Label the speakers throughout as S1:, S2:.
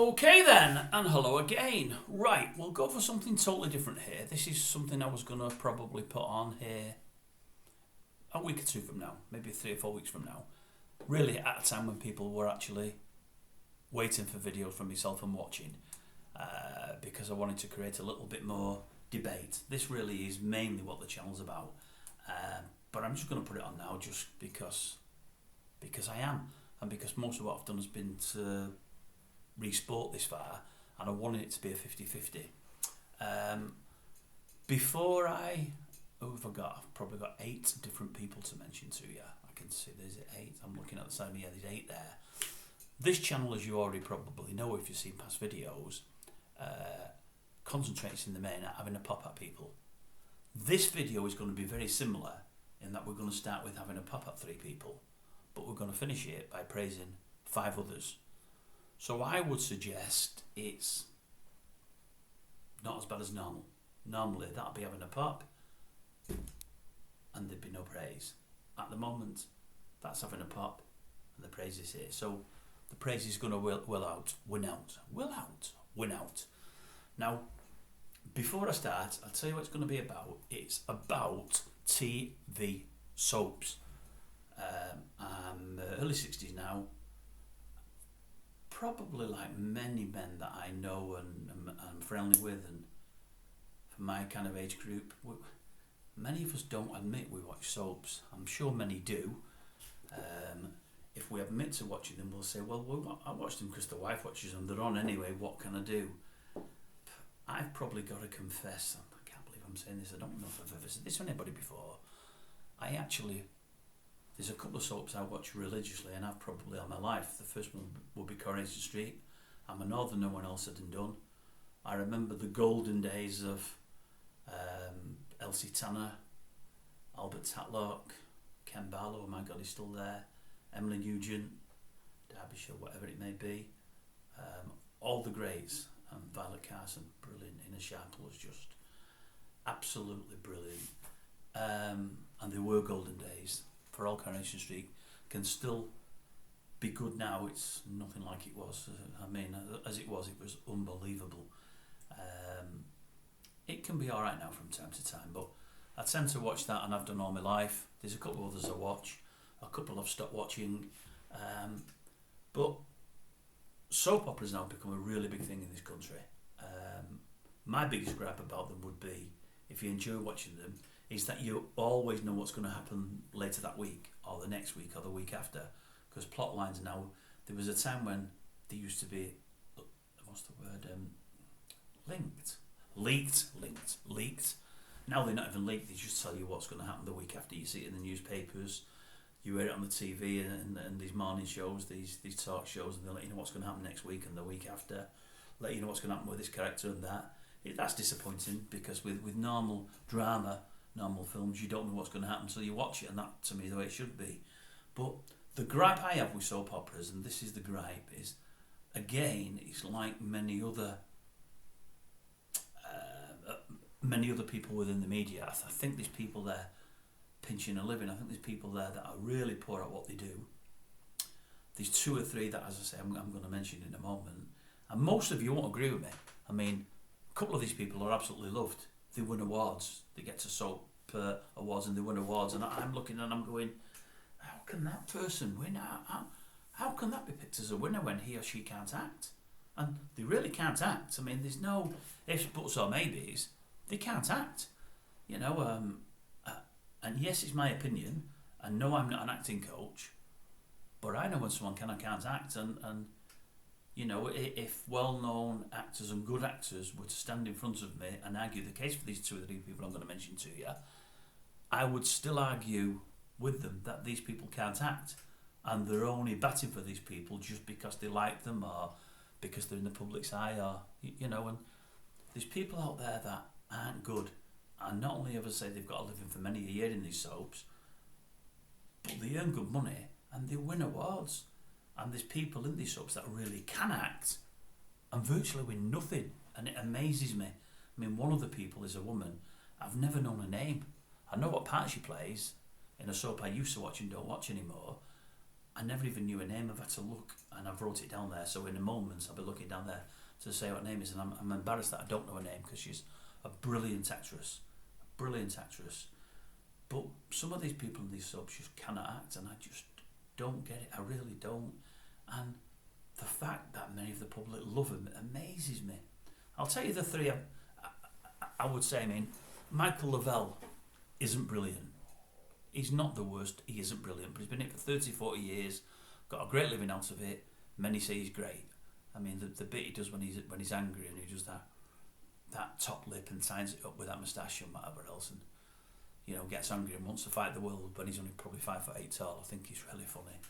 S1: Okay then, and hello again. Right, we'll go for something totally different here. This is something I was going to probably put on here a week or two from now, maybe 3 or 4 weeks from now. Really at a time when people were actually waiting for videos from myself and watching, because I wanted to create a little bit more debate. This really is mainly what the channel's about, but I'm just going to put it on now just because I am, and because most of what I've done has been to re-sport this far, and I wanted it to be a 50-50. Before I've probably got 8 different people to mention to you. I can see there's 8. I'm looking at the side of me, there's 8 there. This channel, as you already probably know if you've seen past videos, concentrates in the main at having a pop at people. This video is going to be very similar in that we're going to start with having a pop at 3 people, but we're going to finish it by praising 5 others. So I would suggest it's not as bad as normal. Normally that'll be having a pop and there'd be no praise. At the moment, that's having a pop and the praise is here. So the praise is going to win out. Now, before I start, I'll tell you what it's going to be about. It's about TV soaps. I'm early 60s now. Probably like many men that I know and I'm friendly with, and for my kind of age group, many of us don't admit we watch soaps. I'm sure many do. If we admit to watching them, we'll say, well, I watch them because the wife watches them. They're on anyway. What can I do? I've probably got to confess, I can't believe I'm saying this. I don't know if I've ever said this to anybody before. There's a couple of soaps I watch religiously, and I've probably all my life. The first one will be Coronation Street. I'm a northerner when all said and done. I remember the golden days of Elsie Tanner, Albert Tatlock, Ken Barlow, oh my God, he's still there, Emily Nugent, Derbyshire, whatever it may be. All the greats, and Violet Carson, brilliant. Ina Sharple was just absolutely brilliant. And they were golden days. For all Coronation Street can still be good now. It's nothing like it was. I mean, as it was unbelievable. It can be alright now from time to time, but I tend to watch that, and I've done all my life. There's a couple of others I watch, a couple I've stopped watching, but soap operas now become a really big thing in this country. My biggest gripe about them would be, if you enjoy watching them, is that you always know what's going to happen later that week, or the next week, or the week after. Because plot lines now, there was a time when they used to be, what's the word, leaked. Now they're not even leaked, they just tell you what's going to happen the week after. You see it in the newspapers, you hear it on the TV and these morning shows, these talk shows, and they'll let you know what's going to happen next week and the week after, let you know what's going to happen with this character and that. That's disappointing, because with normal drama, normal films, you don't know what's going to happen until you watch it, and that to me is the way it should be. But the gripe I have with soap operas, and this is the gripe, is again, it's like many other people within the media. I think there's people there pinching a living. I think there's people there that are really poor at what they do. There's 2 or 3 that, as I say, I'm going to mention in a moment, and most of you won't agree with me. I mean, a couple of these people are absolutely loved. They win awards. They get to soap awards and they win awards. And I'm looking and I'm going, how can that person win? How can that be picked as a winner when he or she can't act? And they really can't act. I mean, there's no ifs, buts or maybes. They can't act. You know, and yes, it's my opinion. And no, I'm not an acting coach. But I know when someone can or can't act. And you know, if well-known actors and good actors were to stand in front of me and argue the case for these 2 or 3 people I'm going to mention to you, I would still argue with them that these people can't act, and they're only batting for these people just because they like them, or because they're in the public's eye, or, you know, and there's people out there that aren't good, and not only have I said they've got a living for many a year in these soaps, but they earn good money and they win awards. And there's people in these soaps that really can act and virtually win nothing, and it amazes me. I mean, one of the people is a woman. I've never known her name. I know what part she plays in a soap I used to watch and don't watch anymore, I never even knew her name. I've had to look, and I've wrote it down there. So in a moment, I'll be looking down there to say what her name is, and I'm embarrassed that I don't know her name because she's a brilliant actress. A brilliant actress. But some of these people in these soaps just cannot act, and I just don't get it. I really don't. And the fact that many of the public love him amazes me. I'll tell you the three I would say. I mean, Michael Lavelle isn't brilliant. He's not the worst. He isn't brilliant, but he's been in it for 30, 40 years, got a great living out of it. Many say he's great. I mean, the bit he does when he's angry, and he does that top lip and ties it up with that moustache and whatever else, and gets angry and wants to fight the world when he's only probably 5'8" tall. I think he's really funny.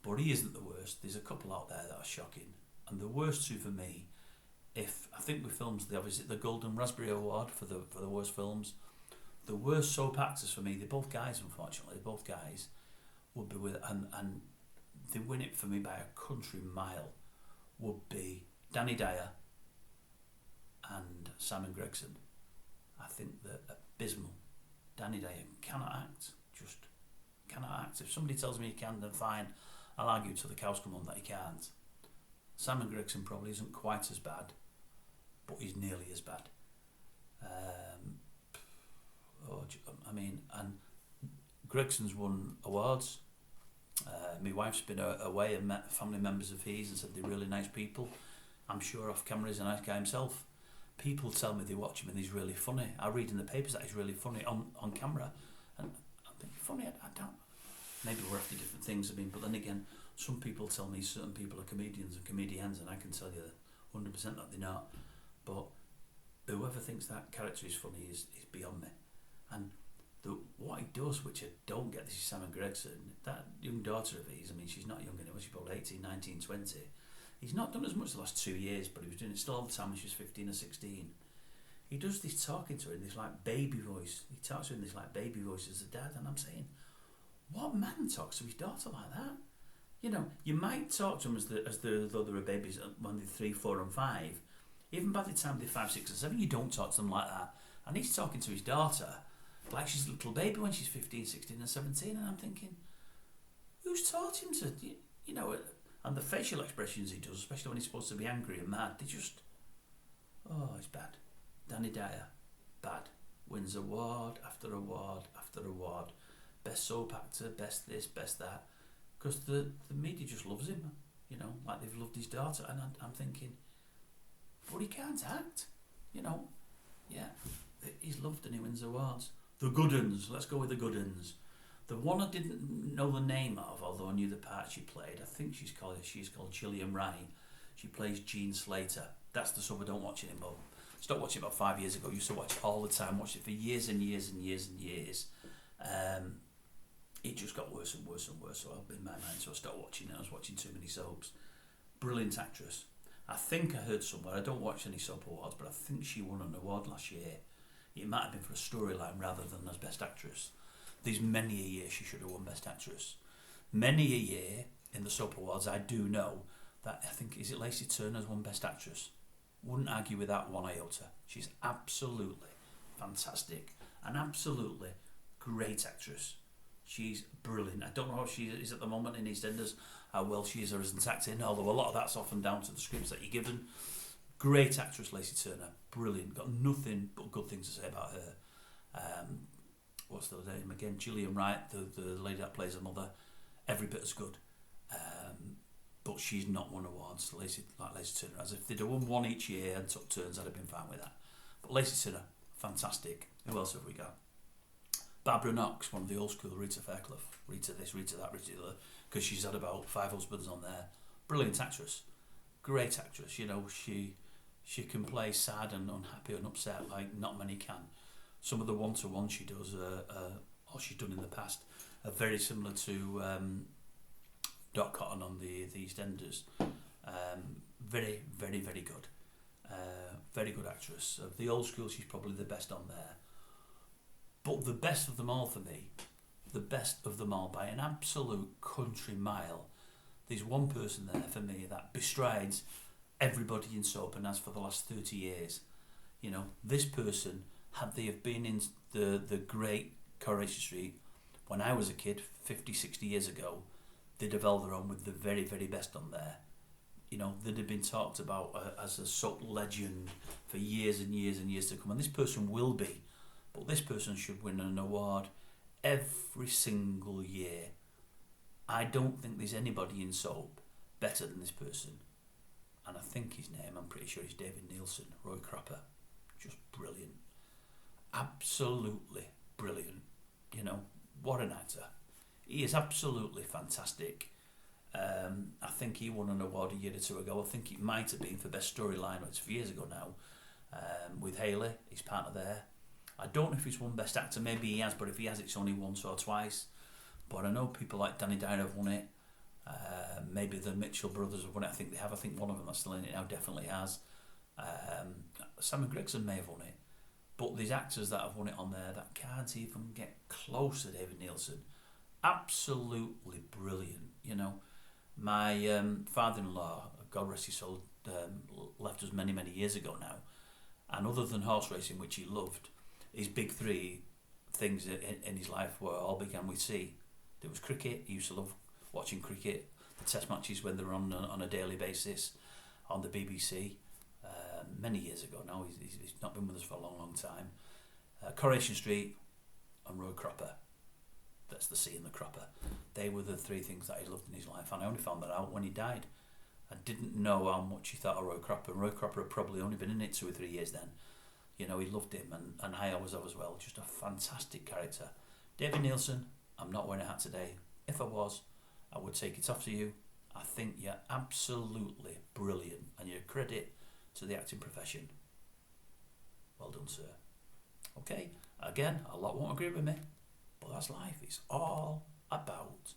S1: But he isn't the worst. There's a couple out there that are shocking. And the worst two for me, I think with films, obviously the Golden Raspberry Award for the worst films. The worst soap actors for me, they're both guys, unfortunately. Both guys would be with, and they win it for me by a country mile, would be Danny Dyer and Simon Gregson. I think they're abysmal. Danny Dyer cannot act, just cannot act. If somebody tells me he can, then fine. I'll argue till the cows come home that he can't. Simon Gregson probably isn't quite as bad, but he's nearly as bad. And Gregson's won awards. My wife's been away and met family members of his and said they're really nice people. I'm sure off camera he's a nice guy himself. People tell me they watch him and he's really funny. I read in the papers that he's really funny on camera, and I think funny. I don't. Maybe we're after different things. I mean, but then again, some people tell me certain people are comedians and comedians, and I can tell you 100% that they're not. But whoever thinks that character is funny is beyond me. And what he does, which I don't get, this is Simon Gregson, that young daughter of his, I mean, she's not young anymore, she's probably 18, 19, 20. He's not done as much the last 2 years, but he was doing it still all the time when she was 15 or 16. He does this talking to her in this like baby voice. He talks to her in this like baby voice as a dad, and I'm saying, what man talks to his daughter like that? You might talk to them as though they were babies when they're 3, 4 and 5. Even by the time they're 5, 6 and 7, you don't talk to them like that. And he's talking to his daughter like she's a little baby when she's 15, 16 and 17, and I'm thinking, who's taught him to, and the facial expressions he does, especially when he's supposed to be angry and mad, they just, it's bad. Danny Dyer, bad. Wins award after award after award. Best soap actor, best this, best that. Because the media just loves him, like they've loved his daughter. And I'm thinking, but he can't act, Yeah, he's loved and he wins awards. The good uns, let's go with the good uns. The one I didn't know the name of, although I knew the part she played, I think she's called Gillian Wright. She plays Jean Slater. That's the sub I don't watch anymore. Stopped watching about 5 years ago. Used to watch it all the time. Watched it for years and years and years and years. It just got worse and worse and worse. So in my mind, so I stopped watching it. I was watching too many soaps. Brilliant actress. I think I heard somewhere. I don't watch any soap awards, but I think she won an award last year. It might have been for a storyline rather than as best actress. There's many a year she should have won best actress. Many a year in the soap awards, I do know that I think is it Lacey Turner's won best actress. Wouldn't argue with that one iota. She's absolutely fantastic, an absolutely great actress. She's brilliant. I don't know how she is at the moment in EastEnders, how well she is or isn't acting, although a lot of that's often down to the scripts that you're given. Great actress, Lacey Turner. Brilliant. Got nothing but good things to say about her. What's the name again? Gillian Wright, the lady that plays her mother. Every bit as good. But she's not won awards, Lacey Turner has. If they'd have won one each year and took turns, I'd have been fine with that. But Lacey Turner, fantastic. Who else have we got? Barbara Knox, one of the old school Rita Fairclough. Rita this, Rita that, Rita the other. Because she's had about 5 husbands on there. Brilliant actress. Great actress. She can play sad and unhappy and upset like not many can. Some of the one-to-ones she does, or she's done in the past, are very similar to Dot Cotton on the EastEnders. Very, very, very good. Very good actress. Of the old school, she's probably the best on there. But the best of them all for me, the best of them all by an absolute country mile, there's one person there for me that bestrides everybody in soap and has for the last 30 years. This person, had they have been in the great Coronation Street when I was a kid 50, 60 years ago, they'd have held their own with the very, very best on there. You know, they'd have been talked about as a soap legend for years and years and years to come. And this person will be. But this person should win an award every single year. I don't think there's anybody in soap better than this person. And I think his name, I'm pretty sure he's David Nielsen, Roy Cropper. Just brilliant. Absolutely brilliant. You know, what an actor. He is absolutely fantastic. I think he won an award a year or two ago. I think it might have been for best storyline, it's a few years ago now, with Haley. He's part of there. I don't know if he's won best actor. Maybe he has, but if he has, it's only once or twice. But I know people like Danny Dyer have won it. Maybe the Mitchell brothers have won it. I think they have. I think one of them that's still in it now definitely has. Sam and Gregson may have won it. But there's actors that have won it on there that can't even get close to David Nielsen. Absolutely brilliant, you know. My father-in-law, God rest his soul, left us many, many years ago now. And other than horse racing, which he loved, his big three things in his life were all began with C. There was cricket. He used to love watching cricket. The test matches when they were on a daily basis on the BBC. Many years ago now. He's not been with us for a long, long time. Coronation Street and Roy Cropper. That's the C and the Cropper. They were the three things that he loved in his life, and I only found that out when he died. I didn't know how much he thought of Roy Cropper. Roy Cropper had probably only been in it 2 or 3 years then. You know, he loved him, and I always have as well. Just a fantastic character. David Nielsen, I'm not wearing a hat today. If I was, I would take it off to you. I think you're absolutely brilliant, and you're a credit to the acting profession. Well done, sir. Okay, again, a lot won't agree with me, but that's life. It's all about